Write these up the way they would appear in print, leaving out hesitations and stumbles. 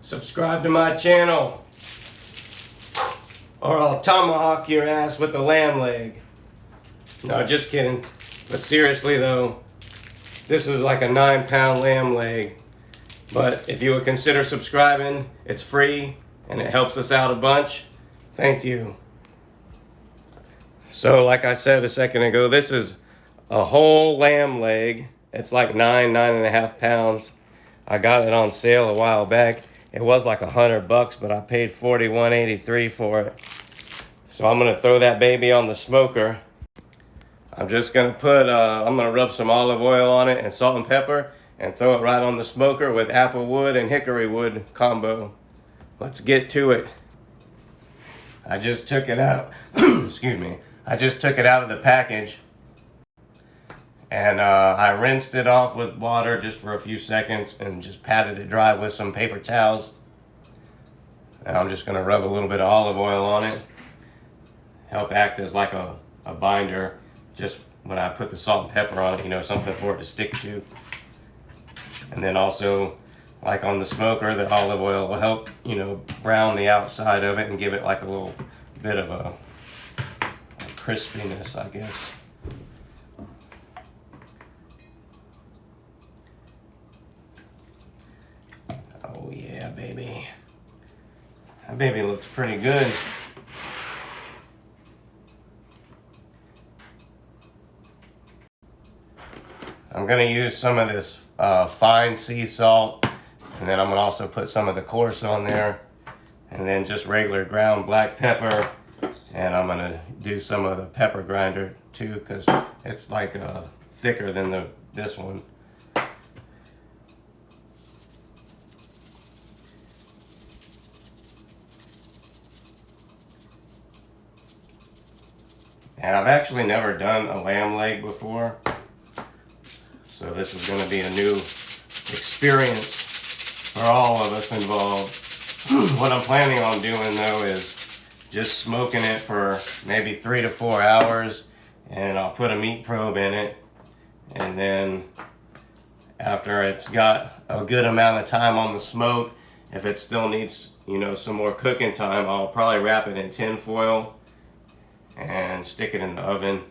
subscribe to my channel, or I'll tomahawk your ass with the lamb leg. No, just kidding. But seriously though, this is like a 9-pound lamb leg. But if you would consider subscribing, it's free and it helps us out a bunch. Thank you. So like I said a second ago, this is a whole lamb leg. It's like 9.5 pounds. I got it on sale a while back. It was like $100, but I paid $41.83 for it. So I'm gonna throw that baby on the smoker. I'm just gonna I'm gonna rub some olive oil on it and salt and pepper and throw it right on the smoker with apple wood and hickory wood combo. Let's get to it. I just took it out. Excuse me. I just took it out of the package. And I rinsed it off with water just for a few seconds and just patted it dry with some paper towels. And I'm just gonna rub a little bit of olive oil on it. Help act as like a binder. Just when I put the salt and pepper on it, you know, something for it to stick to. And then also, like on the smoker, the olive oil will help, you know, brown the outside of it and give it like a little bit of a crispiness, I guess. Oh yeah, baby. That baby looks pretty good. I'm gonna use some of this fine sea salt, and then I'm gonna also put some of the coarse on there, and then just regular ground black pepper, and I'm gonna do some of the pepper grinder too, because it's like thicker than this one. And I've actually never done a lamb leg before. So this is going to be a new experience for all of us involved. What I'm planning on doing though is just smoking it for maybe 3 to 4 hours, and I'll put a meat probe in it, and then after it's got a good amount of time on the smoke, if it still needs, you know, some more cooking time, I'll probably wrap it in tin foil and stick it in the oven.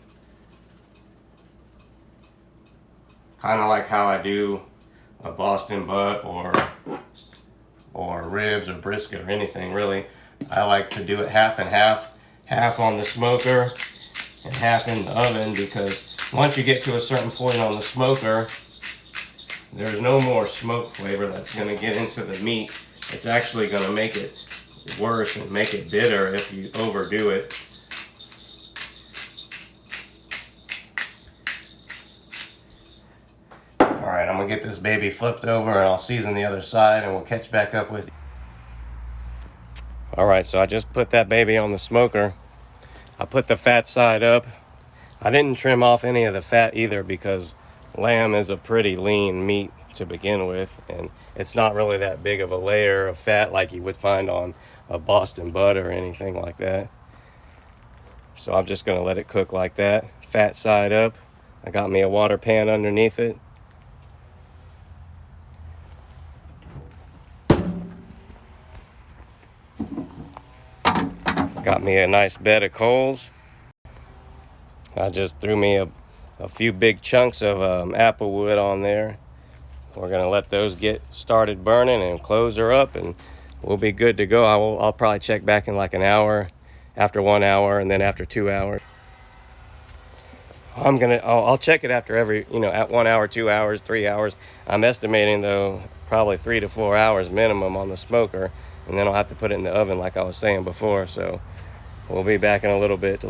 Kind of like how I do a Boston butt or ribs or brisket or anything really. I like to do it half and half. Half on the smoker and half in the oven, because once you get to a certain point on the smoker, there's no more smoke flavor that's going to get into the meat. It's actually going to make it worse and make it bitter if you overdo it. Alright, I'm going to get this baby flipped over and I'll season the other side and we'll catch back up with you. Alright, so I just put that baby on the smoker. I put the fat side up. I didn't trim off any of the fat either, because lamb is a pretty lean meat to begin with, and it's not really that big of a layer of fat like you would find on a Boston butt or anything like that. So I'm just going to let it cook like that. Fat side up. I got me a water pan underneath it. Got me a nice bed of coals. I just threw me a few big chunks of apple wood on there. We're gonna let those get started burning and close her up, and we'll be good to go. I'll probably check back in like an hour, after 1 hour, and then after 2 hours. I'll check it after every, you know, at 1 hour, 2 hours, 3 hours. I'm estimating though probably 3 to 4 hours minimum on the smoker, and then I'll have to put it in the oven like I was saying before. So we'll be back in a little bit.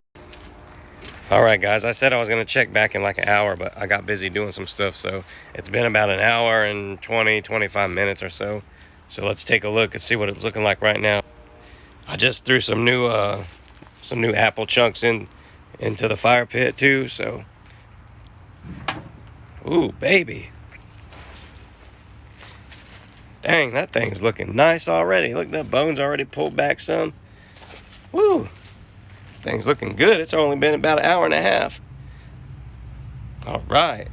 All right, guys, I said I was going to check back in like an hour, but I got busy doing some stuff. So it's been about an hour and 25 minutes or so. So let's take a look and see what it's looking like right now. I just threw some new apple chunks into the fire pit too. So, ooh, baby. Dang, that thing's looking nice already. Look, the bone's already pulled back some. Woo! Thing's looking good. It's only been about an hour and a half. All right.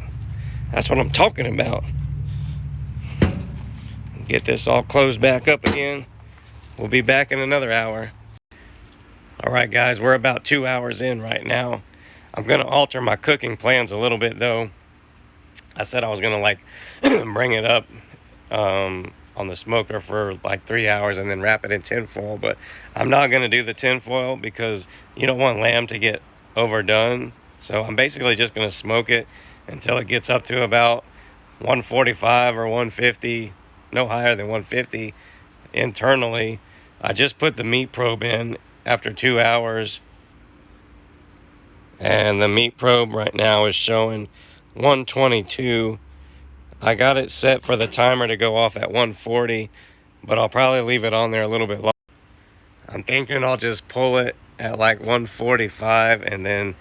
That's what I'm talking about. Get this all closed back up again. We'll be back in another hour. All right, guys, we're about 2 hours in right now. I'm going to alter my cooking plans a little bit, though. I said I was going to, like, bring it up on the smoker for, like, 3 hours and then wrap it in tinfoil. But I'm not going to do the tinfoil because you don't want lamb to get overdone. So I'm basically just going to smoke it until it gets up to about 145 or 150, no higher than 150 internally. I just put the meat probe in after 2 hours, and the meat probe right now is showing 122. I got it set for the timer to go off at 140, but I'll probably leave it on there a little bit longer. I'm thinking I'll just pull it at like 145 and then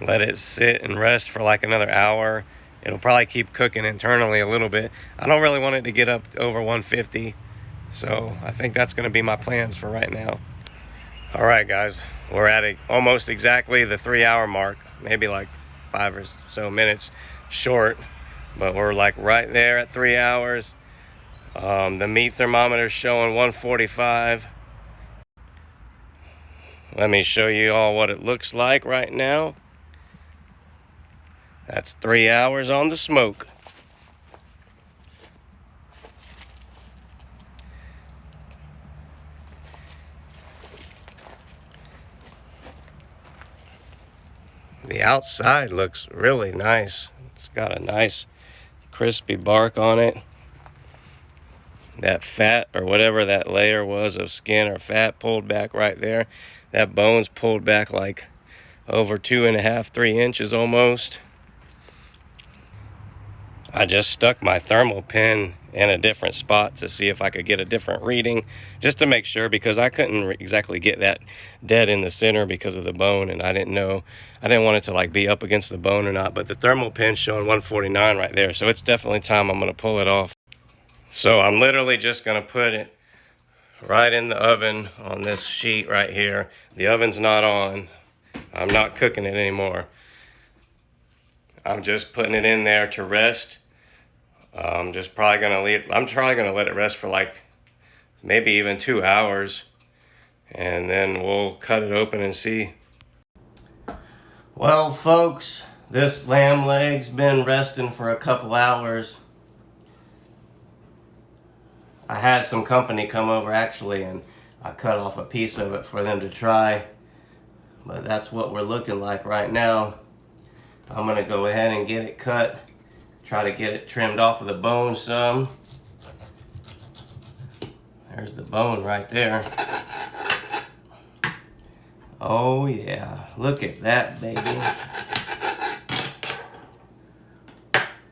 let it sit and rest for like another hour. It'll probably keep cooking internally a little bit. I don't really want it to get up over 150, so I think that's going to be my plans for right now. All right, guys, we're at almost exactly the 3 hour mark, maybe like 5 or so minutes short, but we're like right there at 3 hours. The meat thermometer is showing 145. Let me show you all what it looks like right now. That's 3 hours on the smoke. The outside looks really nice. It's got a nice crispy bark on it. That fat or whatever that layer was of skin or fat pulled back right there. That bone's pulled back like over 2.5, 3 inches almost. I just stuck my thermal pin in a different spot to see if I could get a different reading, just to make sure, because I couldn't exactly get that dead in the center because of the bone, and I didn't want it to like be up against the bone or not. But the thermal pin's showing 149 right there, so it's definitely time I'm going to pull it off. So I'm literally just going to put it right in the oven on this sheet right here. The oven's not on. I'm not cooking it anymore. I'm just putting it in there to rest. I'm probably gonna let it rest for like maybe even 2 hours, and then we'll cut it open and see. Well, folks, this lamb leg's been resting for a couple hours. I had some company come over actually, and I cut off a piece of it for them to try. But that's what we're looking like right now. I'm gonna go ahead and get it cut. Try to get it trimmed off of the bone some. There's the bone right there. Oh yeah, look at that baby.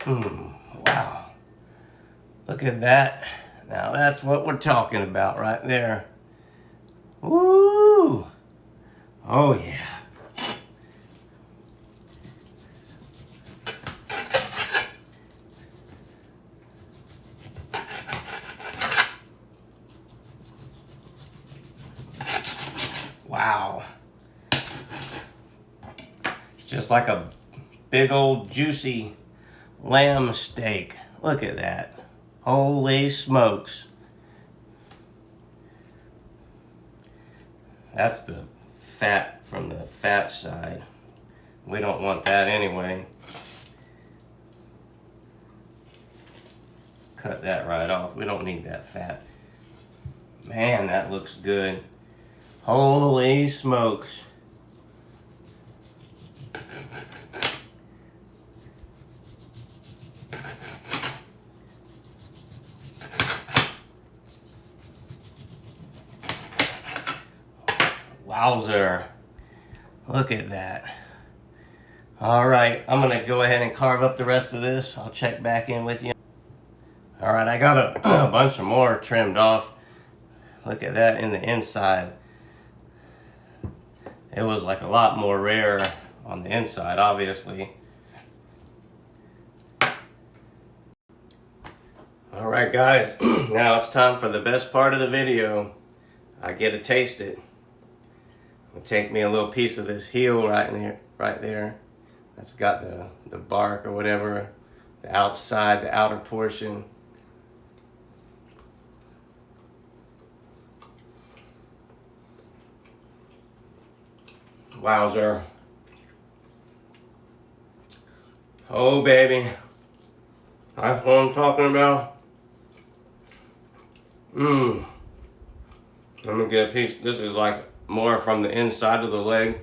Wow. Look at that. Now that's what we're talking about right there. Woo! Oh yeah. Wow. It's just like a big old juicy lamb steak. Look at that. Holy smokes. That's the fat from the fat side. We don't want that anyway. Cut that right off. We don't need that fat. Man, that looks good. Holy smokes. Wowzer. Look at that. All right, I'm gonna go ahead and carve up the rest of this. I'll check back in with you. All right, I got a bunch of more trimmed off. Look at that in the inside. It was like a lot more rare on the inside, obviously. All right, guys, now it's time for the best part of the video. I get to taste it. I'll take me a little piece of this heel right there. That's got the bark or whatever, the outside, the outer portion. Wowzer. Oh, baby. That's what I'm talking about. Mmm. Let me get a piece. This is like more from the inside of the leg.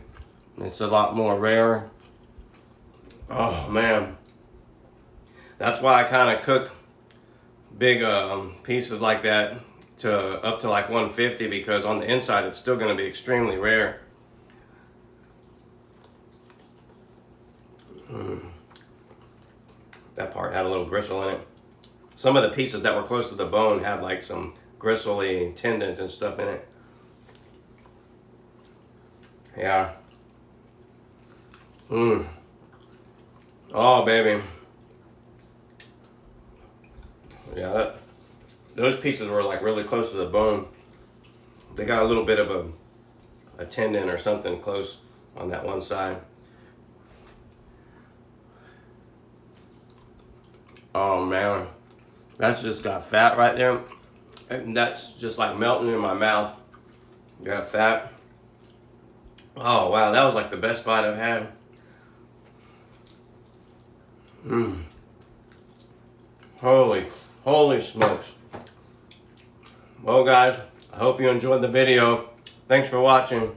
It's a lot more rare. Oh, man. That's why I kind of cook big pieces like that to up to like 150, because on the inside it's still going to be extremely rare. That part had a little gristle in it. Some of the pieces that were close to the bone had like some gristly tendons and stuff in it. Yeah. Oh, baby. Yeah, those pieces were like really close to the bone. They got a little bit of a tendon or something close on that one side. Oh, man. That's just got fat right there. And that's just like melting in my mouth. Got fat. Oh, wow. That was like the best bite I've had. Holy smokes. Well, guys, I hope you enjoyed the video. Thanks for watching.